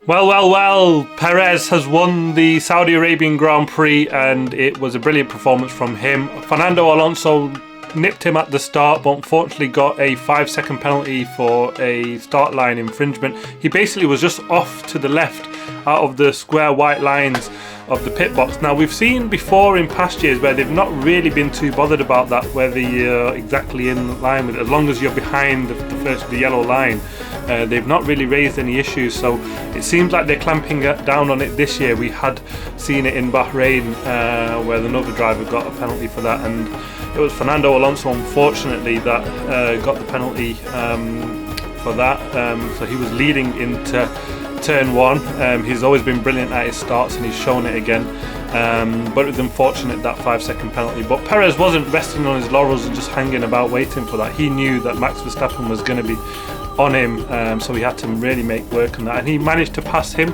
Well, Perez has won the Saudi Arabian Grand Prix and it was a brilliant performance from him. Fernando Alonso nipped him at the start, but unfortunately got a 5-second penalty for a start line infringement. He basically was just off to the left out of the square white lines of the pit box. Now, we've seen before in past years where they've not really been too bothered about that, whether you're exactly in line with it, as long as you're behind the yellow line. They've not really raised any issues, so it seems like they're clamping down on it this year. We had seen it in Bahrain where another driver got a penalty for that, and it was Fernando Alonso, unfortunately, that got the penalty for that. So he was leading into turn one. He's always been brilliant at his starts and he's shown it again, but it was unfortunate, that 5-second penalty. But Perez wasn't resting on his laurels and just hanging about waiting for that. He knew that Max Verstappen was going to be on him, so he had to really make work on that, and he managed to pass him.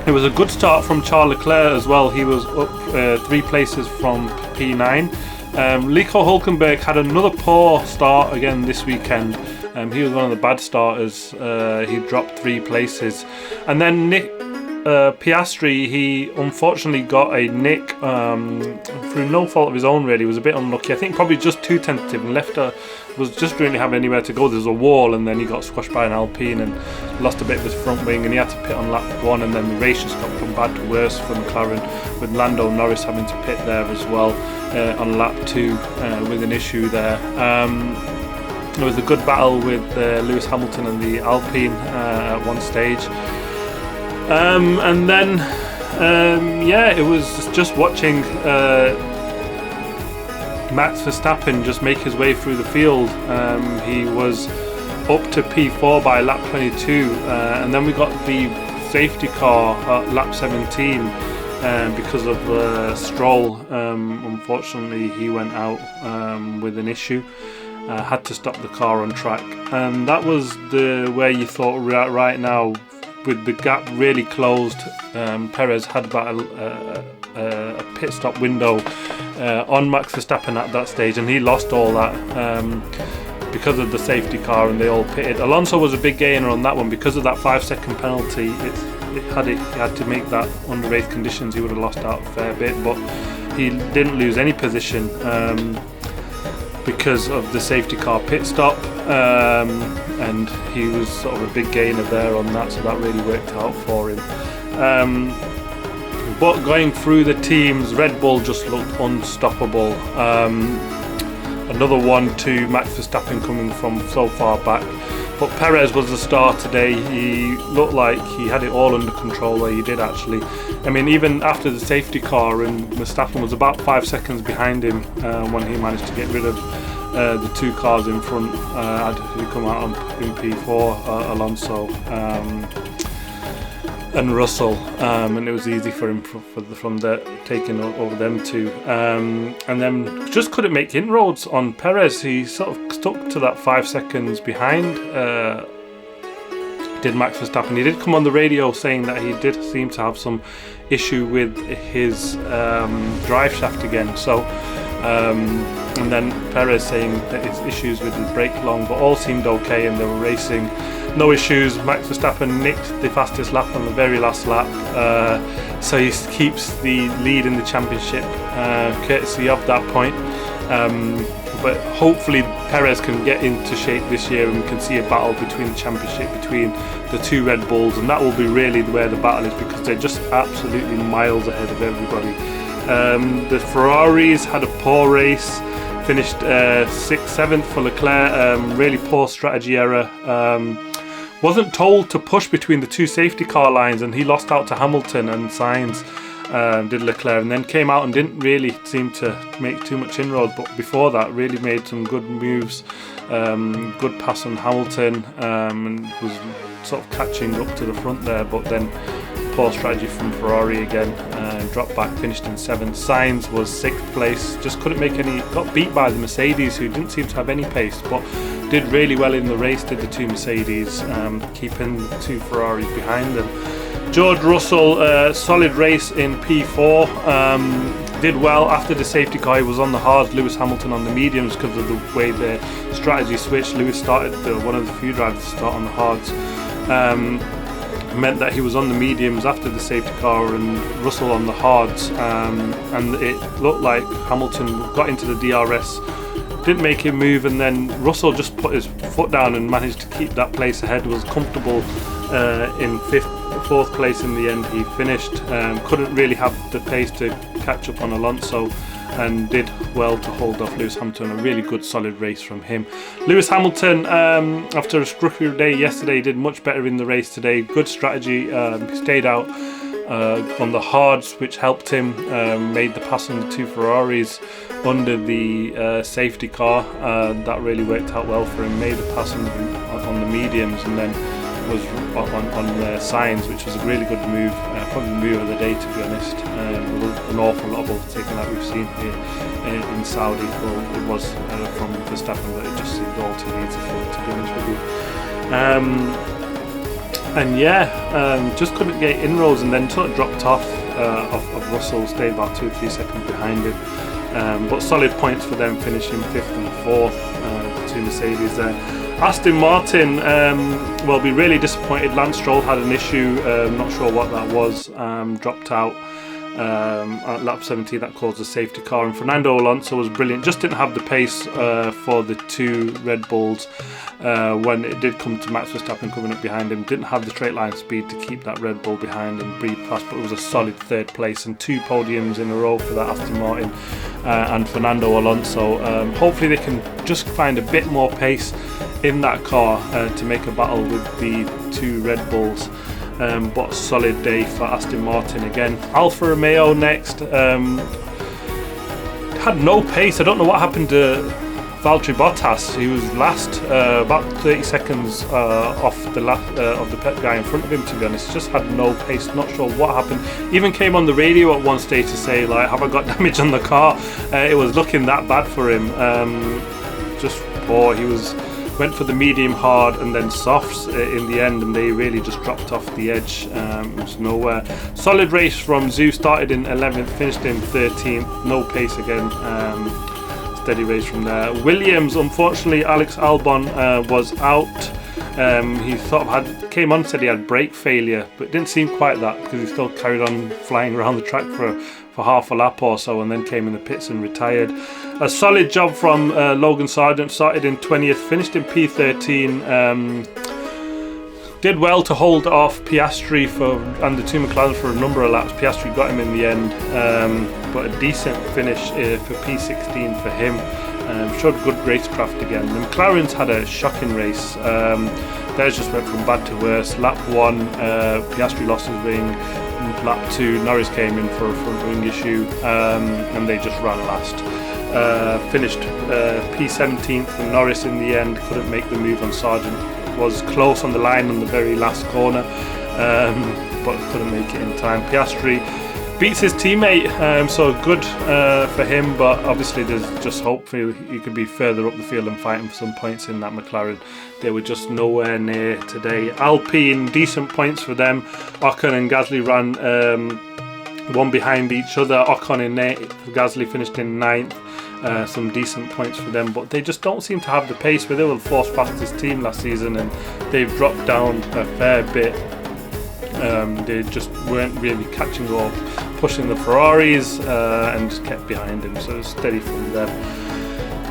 It was a good start from Charles Leclerc as well. He was up 3 places from P9. Nico Hülkenberg had another poor start again this weekend. He was one of the bad starters. He dropped 3 places. And then Nick Piastri, he unfortunately got a nick through no fault of his own, really. He was a bit unlucky. I think probably just too tentative, and was just really having anywhere to go. There's a wall, and then he got squashed by an Alpine and lost a bit of his front wing, and he had to pit on lap 1, and then the race just got from bad to worse for McLaren, with Lando and Norris having to pit there as well on lap 2 with an issue there. There was a good battle with Lewis Hamilton and the Alpine at one stage. And then, it was just watching Max Verstappen just make his way through the field. He was up to P4 by lap 22, and then we got the safety car at lap 17 because of Stroll. Unfortunately, he went out with an issue. Had to stop the car on track, and that was where you thought right now, with the gap really closed, Perez had about a pit stop window on Max Verstappen at that stage, and he lost all that because of the safety car, and they all pitted. Alonso was a big gainer on that one because of that 5-second penalty. He had to make that under race conditions. He would have lost out a fair bit, but he didn't lose any position because of the safety car pit stop, and he was sort of a big gainer there on that, so that really worked out for him. But going through the teams, Red Bull just looked unstoppable. Another 1-2 Max Verstappen coming from so far back, but Perez was the star today. He looked like he had it all under control, where he did actually. I mean, even after the safety car, and Verstappen was about 5 seconds behind him when he managed to get rid of the 2 cars in front. Who come out in P4, Alonso and Russell, and it was easy for him from there taking over them 2, and then just couldn't make inroads on Perez. He sort of stuck to that 5 seconds behind. Did Max Verstappen. He did come on the radio saying that he did seem to have some issue with his drive shaft again. So, and then Perez saying that his issues with his brake long, but all seemed okay, and they were racing. No issues. Max Verstappen nicked the fastest lap on the very last lap, so he keeps the lead in the championship courtesy of that point. But hopefully Perez can get into shape this year, and we can see a battle between the championship between the 2 Red Bulls, and that will be really where the battle is, because they're just absolutely miles ahead of everybody. The Ferraris had a poor race, finished 6th, 7th for Leclerc. Really poor strategy error. Wasn't told to push between the 2 safety car lines, and he lost out to Hamilton, and Sainz did Leclerc, and then came out and didn't really seem to make too much inroads, but before that really made some good moves. Good pass on Hamilton, and was sort of catching up to the front there, but then poor strategy from Ferrari again, dropped back, finished in 7th. Sainz was 6th place, just couldn't make any, got beat by the Mercedes, who didn't seem to have any pace, but did really well in the race, did the 2 Mercedes, keeping the 2 Ferraris behind them. George Russell, solid race in P4, did well after the safety car. He was on the hards, Lewis Hamilton on the mediums, because of the way the strategy switched. Lewis started one of the few drivers to start on the hards. meant that he was on the mediums after the safety car and Russell on the hards, and it looked like Hamilton got into the DRS, didn't make him move, and then Russell just put his foot down and managed to keep that place ahead, was comfortable in fourth place in the end. He finished, couldn't really have the pace to catch up on Alonso, and did well to hold off Lewis Hamilton. A really good solid race from him. Lewis Hamilton, after a scruffy day yesterday, did much better in the race today. Good strategy, stayed out on the hards, which helped him, made the pass on the two Ferraris under the safety car. That really worked out well for him, made the pass on the mediums, and then was on Sainz, which was a really good move, probably the move of the day, to be honest. An awful lot of overtaking that we've seen here in Saudi. Well, it was from Verstappen, but it just seemed all too easy for it, to be honest with you. And yeah, just couldn't get inroads, and then sort of dropped off of Russell, stayed about 2 or 3 seconds behind him. But solid points for them, finishing 5th and 4th, the two Mercedes there. Aston Martin, will be really disappointed. Lance Stroll had an issue, not sure what that was, dropped out at lap 17. That caused a safety car, and Fernando Alonso was brilliant, just didn't have the pace for the two Red Bulls when it did come to Max Verstappen coming up behind him. Didn't have the straight line speed to keep that Red Bull behind and breathe past, but it was a solid 3rd place and 2 podiums in a row for that Aston Martin and Fernando Alonso. Hopefully they can just find a bit more pace in that car to make a battle with the 2 Red Bulls. But a solid day for Aston Martin again. Alfa Romeo next, had no pace. I don't know what happened to Valtteri Bottas. He was last, about 30 seconds off the pet guy in front of him, to be honest. Just had no pace, not sure what happened. Even came on the radio at one stage to say, like, have I got damage on the car? It was looking that bad for him. Just poor. He went for the medium hard and then softs in the end, and they really just dropped off the edge. It was nowhere. Solid race from Zhu, started in 11th, finished in 13th, no pace again. Steady race from there. Williams, unfortunately, Alex Albon was out. He sort of came on, said he had brake failure, but it didn't seem quite that, because he still carried on flying around the track for half a lap or so, and then came in the pits and retired. A solid job from Logan Sargent, started in 20th, finished in P13. Did well to hold off Piastri and the two McLaren for a number of laps. Piastri got him in the end, but a decent finish for P16 for him. Showed good racecraft again. The McLarens had a shocking race. Theirs just went from bad to worse. Lap 1, Piastri lost his wing. Lap 2, Norris came in for a front wing issue, and they just ran last. Finished P17 for Norris in the end. Couldn't make the move on Sargent. Was close on the line on the very last corner, but couldn't make it in time. Piastri beats his teammate, so good for him, but obviously there's just hope for he could be further up the field and fighting for some points in that McLaren. They were just nowhere near today. Alpine, decent points for them. Ocon and Gasly ran one behind each other. Ocon in 8th, Gasly finished in 9th. Some decent points for them, but they just don't seem to have the pace. Where they were the 4th fastest team last season, and they've dropped down a fair bit. They just weren't really catching or pushing the Ferraris, and just kept behind him, so it's steady from them.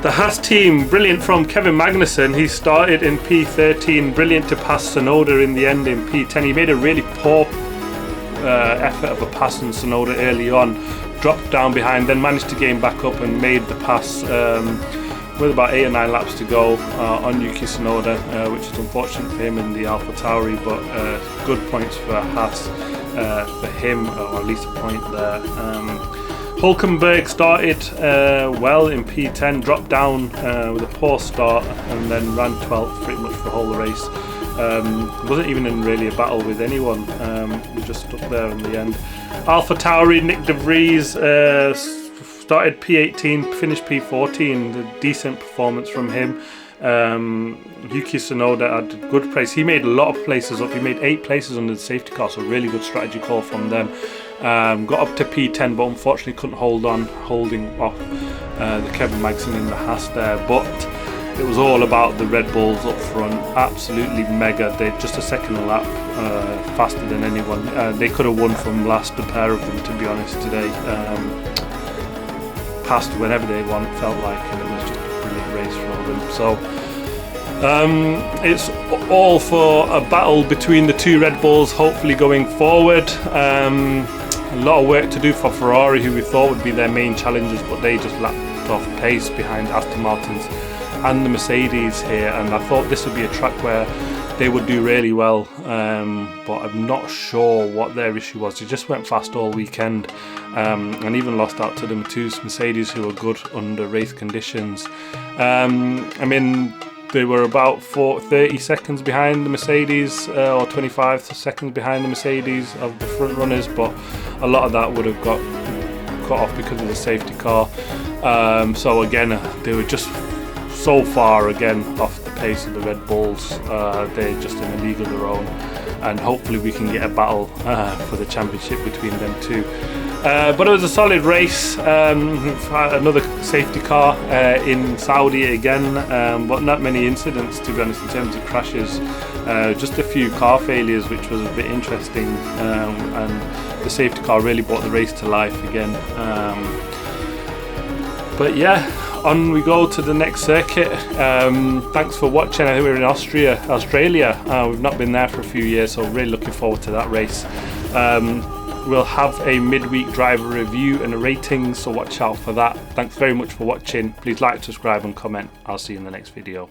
The Haas team, brilliant from Kevin Magnussen. He started in P13, brilliant to pass Tsunoda in the end in P10. He made a really poor effort of a pass on Tsunoda early on, dropped down behind, then managed to gain back up and made the pass with about 8 or 9 laps to go on Yuki Tsunoda, which is unfortunate for him in the AlphaTauri, but good points for Haas for him, or at least a point there. Hulkenberg started well in P10, dropped down with a poor start, and then ran 12th pretty much for the whole race. Wasn't even in really a battle with anyone. We just stuck there in the end. AlphaTauri, Nick De Vries started P18, finished P14. A decent performance from him. Yuki Tsunoda had good pace. He made a lot of places up. He made 8 places under the safety car, so really good strategy call from them. Got up to P10, but unfortunately couldn't holding off the Kevin Magnussen in the Haas there. But it was all about the Red Bulls up front. Absolutely mega. They just a second a lap faster than anyone. They could have won from last, the pair of them, to be honest, today. Passed whenever they want, felt like, and it was just a brilliant race for them. So it's all for a battle between the two Red Bulls, hopefully going forward. A lot of work to do for Ferrari, who we thought would be their main challengers, but they just lapped off pace behind Aston Martins and the Mercedes here, and I thought this would be a track where they would do really well, but I'm not sure what their issue was. They just went fast all weekend, and even lost out to the Mercedes, who were good under race conditions. I mean, they were about 30 seconds behind the Mercedes, or 25 seconds behind the Mercedes of the front runners, but a lot of that would have got cut off because of the safety car. So again, they were just so far again off the pace of the Red Bulls. They're just in a league of their own, and hopefully we can get a battle for the championship between them two. But it was a solid race. Another safety car in Saudi again, but not many incidents, to be honest, in terms of crashes. Just a few car failures, which was a bit interesting, and the safety car really brought the race to life again. But yeah, on we go to the next circuit. Thanks for watching. I think we're in Australia. We've not been there for a few years, so really looking forward to that race. We'll have a midweek driver review and a rating, so watch out for that. Thanks very much for watching. Please like, subscribe and comment. I'll see you in the next video.